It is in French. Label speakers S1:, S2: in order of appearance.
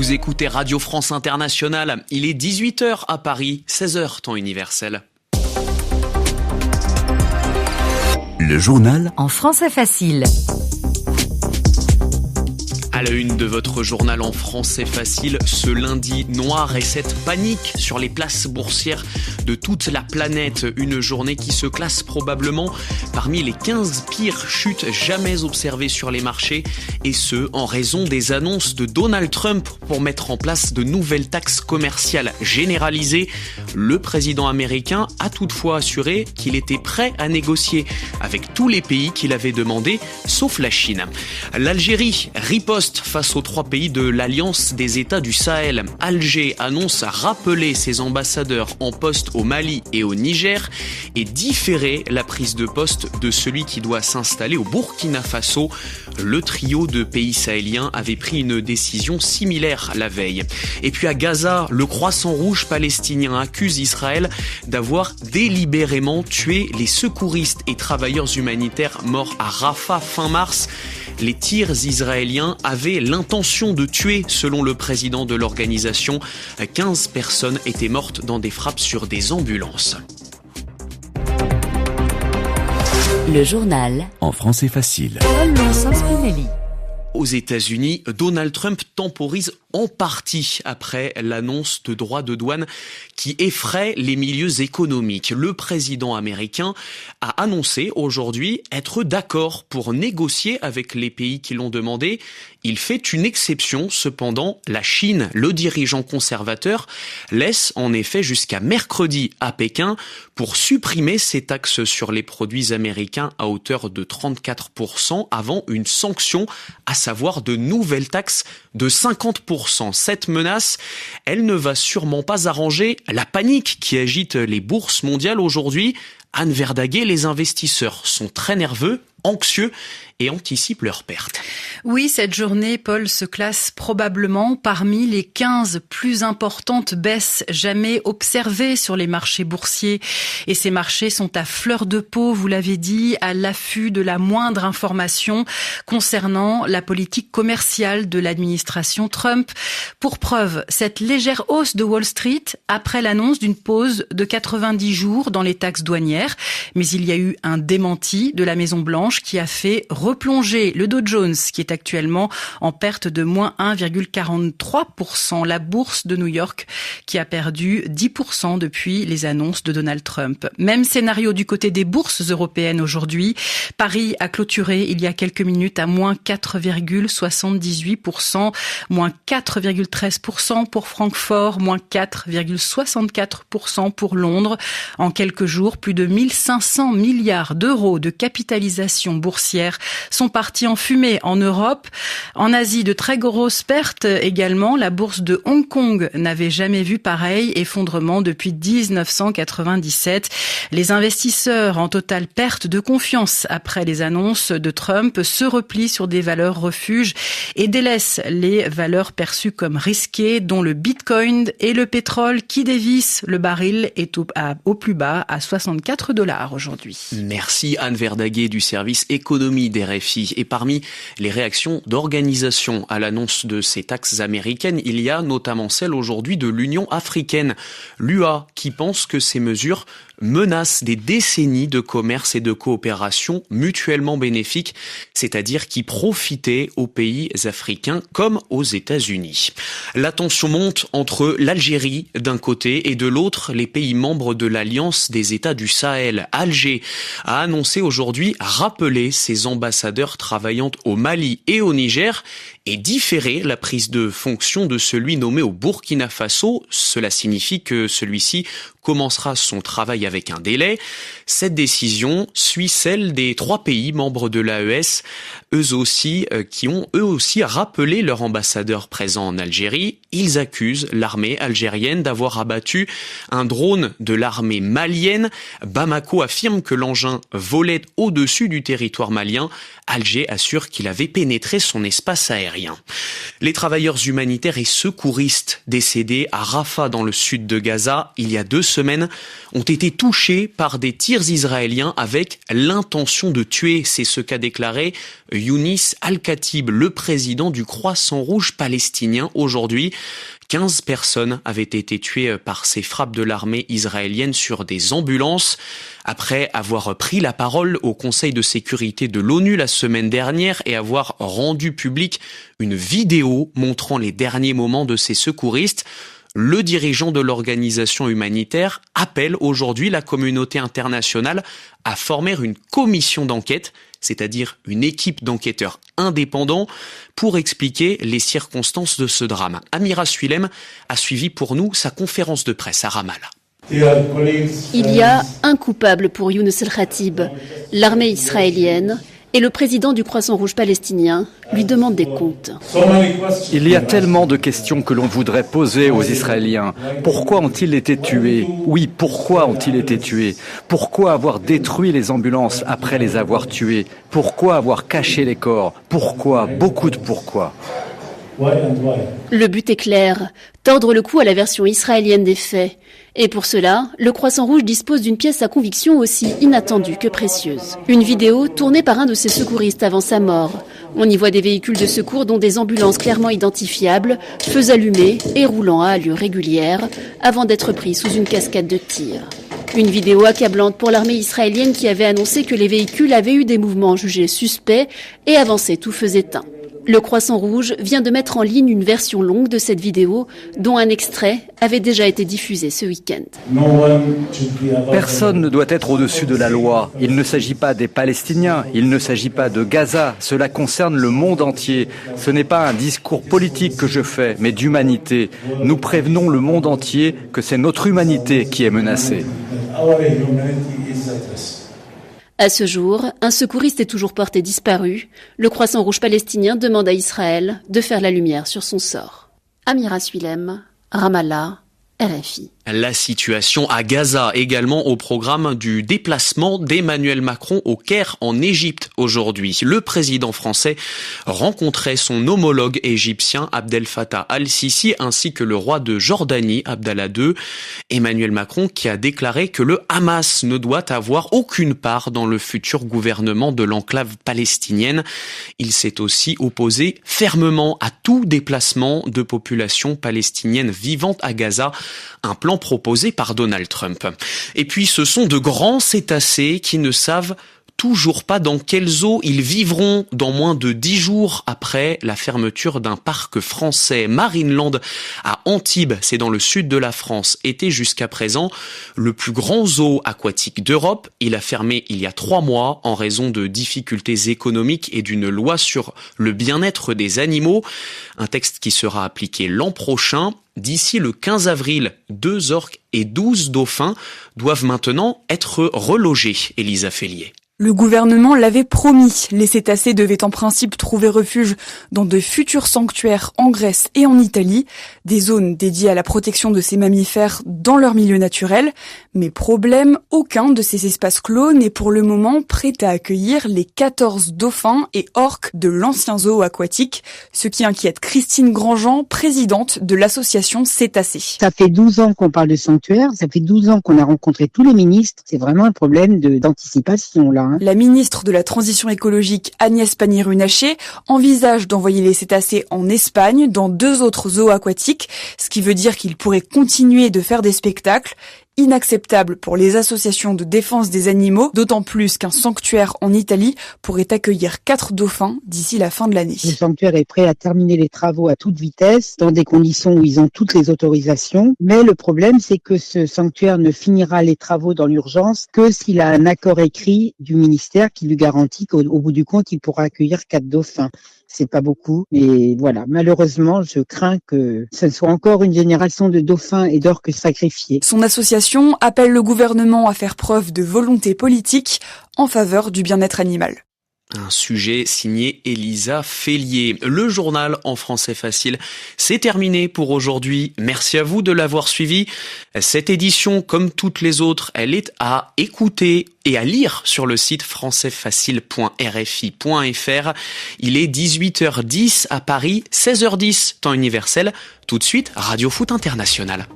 S1: Vous écoutez Radio France Internationale. Il est 18h à Paris, 16h temps universel.
S2: Le journal
S3: en français facile.
S1: À la une de votre journal en français facile, ce lundi noir et cette panique sur les places boursières de toute la planète. Une journée qui se classe probablement parmi les 15 pires chutes jamais observées sur les marchés. Et ce, en raison des annonces de Donald Trump pour mettre en place de nouvelles taxes commerciales généralisées. Le président américain a toutefois assuré qu'il était prêt à négocier avec tous les pays qu'il avait demandé, sauf la Chine. L'Algérie riposte face aux 3 pays de l'Alliance des États du Sahel. Alger annonce rappeler ses ambassadeurs en poste au Mali et au Niger et différer la prise de poste de celui qui doit s'installer au Burkina Faso. Le trio de pays sahéliens avait pris une décision similaire la veille. Et puis à Gaza, le Croissant Rouge palestinien accuse Israël d'avoir délibérément tué les secouristes et travailleurs humanitaires morts à Rafah fin mars. Les tirs israéliens avaient l'intention de tuer, selon le président de l'organisation. 15 personnes étaient mortes dans des frappes sur des ambulances.
S3: Le journal
S2: en français facile.
S3: Paul Spinelli.
S1: Aux États-Unis, Donald Trump temporise en partie après l'annonce de droits de douane qui effraie les milieux économiques. Le président américain a annoncé aujourd'hui être d'accord pour négocier avec les pays qui l'ont demandé. Il fait une exception, cependant, la Chine, le dirigeant conservateur, laisse en effet jusqu'à mercredi à Pékin pour supprimer ces taxes sur les produits américains à hauteur de 34% avant une sanction, à savoir de nouvelles taxes de 50%. Cette menace, elle ne va sûrement pas arranger la panique qui agite les bourses mondiales aujourd'hui. Anne Verdaguet, les investisseurs sont très nerveux, anxieux et anticipent leurs pertes.
S4: Oui, cette journée, Paul, se classe probablement parmi les 15 plus importantes baisses jamais observées sur les marchés boursiers. Et ces marchés sont à fleur de peau, vous l'avez dit, à l'affût de la moindre information concernant la politique commerciale de l'administration Trump. Pour preuve, cette légère hausse de Wall Street après l'annonce d'une pause de 90 jours dans les taxes douanières. Mais il y a eu un démenti de la Maison-Blanche qui a fait replonger le Dow Jones, qui est actuellement en perte de moins 1,43%. La bourse de New York qui a perdu 10% depuis les annonces de Donald Trump. Même scénario du côté des bourses européennes aujourd'hui. Paris a clôturé il y a quelques minutes à moins 4,78%, moins 4,13% pour Francfort, moins 4,64% pour Londres. En quelques jours, plus de 1500 milliards d'euros de capitalisation boursière sont partis en fumée en Europe. En Asie, de très grosses pertes également. La bourse de Hong Kong n'avait jamais vu pareil effondrement depuis 1997. Les investisseurs en totale perte de confiance après les annonces de Trump se replient sur des valeurs refuges et délaissent les valeurs perçues comme risquées, dont le Bitcoin et le pétrole qui dévissent. Le baril est au plus bas à $64 aujourd'hui.
S1: Merci Anne Verdaguet du service économie d'RFI. Et parmi les réactions d'organisations à l'annonce de ces taxes américaines, il y a notamment celle aujourd'hui de l'Union africaine, l'UA, qui pense que ces mesures menacent des décennies de commerce et de coopération mutuellement bénéfiques, c'est-à-dire qui profitaient aux pays africains comme aux États-Unis. La tension monte entre l'Algérie d'un côté et de l'autre les pays membres de l'Alliance des États du Sahel. Alger a annoncé aujourd'hui rappeler ses ambassadeurs travaillant au Mali et au Niger et différer la prise de fonction de celui nommé au Burkina Faso. Cela signifie que celui-ci commencera son travail avec un délai. Cette décision suit celle des 3 pays membres de l'AES, qui ont eux aussi rappelé leur ambassadeur présent en Algérie. Ils accusent l'armée algérienne d'avoir abattu un drone de l'armée malienne. Bamako affirme que l'engin volait au-dessus du territoire malien. Alger assure qu'il avait pénétré son espace aérien. aériens. Les travailleurs humanitaires et secouristes décédés à Rafah dans le sud de Gaza il y a 2 semaines ont été touchés par des tirs israéliens avec l'intention de tuer. C'est ce qu'a déclaré Younis Al-Khatib, le président du Croissant Rouge palestinien aujourd'hui. 15 personnes avaient été tuées par ces frappes de l'armée israélienne sur des ambulances. Après avoir pris la parole au Conseil de sécurité de l'ONU la semaine dernière et avoir rendu public une vidéo montrant les derniers moments de ces secouristes, le dirigeant de l'organisation humanitaire appelle aujourd'hui la communauté internationale à former une commission d'enquête, c'est-à-dire une équipe d'enquêteurs indépendants, pour expliquer les circonstances de ce drame. Amira Suilem a suivi pour nous sa conférence de presse à Ramallah.
S5: Il y a un coupable pour Younis Al-Khatib. L'armée israélienne et le président du Croissant Rouge palestinien lui demandent des comptes.
S6: Il y a tellement de questions que l'on voudrait poser aux Israéliens. Pourquoi ont-ils été tués ? Oui, pourquoi ont-ils été tués ? Pourquoi avoir détruit les ambulances après les avoir tués ? Pourquoi avoir caché les corps ? Pourquoi ? Beaucoup de pourquoi.
S5: Le but est clair, tordre le cou à la version israélienne des faits. Et pour cela, le Croissant Rouge dispose d'une pièce à conviction aussi inattendue que précieuse. Une vidéo tournée par un de ses secouristes avant sa mort. On y voit des véhicules de secours dont des ambulances clairement identifiables, feux allumés et roulant à allure régulière, avant d'être pris sous une cascade de tirs. Une vidéo accablante pour l'armée israélienne qui avait annoncé que les véhicules avaient eu des mouvements jugés suspects et avançaient tout feu éteint. Le Croissant Rouge vient de mettre en ligne une version longue de cette vidéo, dont un extrait avait déjà été diffusé ce week-end.
S6: Personne ne doit être au-dessus de la loi. Il ne s'agit pas des Palestiniens, il ne s'agit pas de Gaza. Cela concerne le monde entier. Ce n'est pas un discours politique que je fais, mais d'humanité. Nous prévenons le monde entier que c'est notre humanité qui est menacée.
S5: À ce jour, un secouriste est toujours porté disparu. Le Croissant Rouge palestinien demande à Israël de faire la lumière sur son sort. Amira Suilem, Ramallah, RFI.
S1: La situation à Gaza, également au programme du déplacement d'Emmanuel Macron au Caire en Égypte aujourd'hui. Le président français rencontrait son homologue égyptien Abdel Fattah al-Sisi ainsi que le roi de Jordanie Abdallah II. Emmanuel Macron qui a déclaré que le Hamas ne doit avoir aucune part dans le futur gouvernement de l'enclave palestinienne. Il s'est aussi opposé fermement à tout déplacement de population palestinienne vivante à Gaza, un plan proposé par Donald Trump. Et puis ce sont de grands cétacés qui ne savent toujours pas dans quelles eaux ils vivront dans moins de 10 jours après la fermeture d'un parc français. Marineland à Antibes, c'est dans le sud de la France, était jusqu'à présent le plus grand zoo aquatique d'Europe. Il a fermé il y a 3 mois en raison de difficultés économiques et d'une loi sur le bien-être des animaux. Un texte qui sera appliqué l'an prochain. D'ici le 15 avril, 2 orques et 12 dauphins doivent maintenant être relogés. Élisa Félier.
S7: Le gouvernement l'avait promis. Les cétacés devaient en principe trouver refuge dans de futurs sanctuaires en Grèce et en Italie, des zones dédiées à la protection de ces mammifères dans leur milieu naturel. Mais problème, aucun de ces espaces clos n'est pour le moment prêt à accueillir les 14 dauphins et orques de l'ancien zoo aquatique, ce qui inquiète Christine Grandjean, présidente de l'association Cétacés.
S8: Ça fait 12 ans qu'on parle de sanctuaire, ça fait 12 ans qu'on a rencontré tous les ministres. C'est vraiment un problème d'anticipation là.
S7: La ministre de la Transition écologique Agnès Pannier-Runacher envisage d'envoyer les cétacés en Espagne dans 2 autres zoos aquatiques, ce qui veut dire qu'ils pourraient continuer de faire des spectacles. Inacceptable pour les associations de défense des animaux, d'autant plus qu'un sanctuaire en Italie pourrait accueillir 4 dauphins d'ici la fin de l'année.
S8: Le sanctuaire est prêt à terminer les travaux à toute vitesse, dans des conditions où ils ont toutes les autorisations. Mais le problème, c'est que ce sanctuaire ne finira les travaux dans l'urgence que s'il a un accord écrit du ministère qui lui garantit qu'au bout du compte, il pourra accueillir 4 dauphins. C'est pas beaucoup, mais voilà. Malheureusement, je crains que ce soit encore une génération de dauphins et d'orques sacrifiés.
S7: Son association appelle le gouvernement à faire preuve de volonté politique en faveur du bien-être animal.
S1: Un sujet signé Elisa Félier. Le journal en français facile, c'est terminé pour aujourd'hui. Merci à vous de l'avoir suivi. Cette édition, comme toutes les autres, elle est à écouter et à lire sur le site françaisfacile.rfi.fr. Il est 18h10 à Paris, 16h10 temps universel. Tout de suite, Radio Foot International.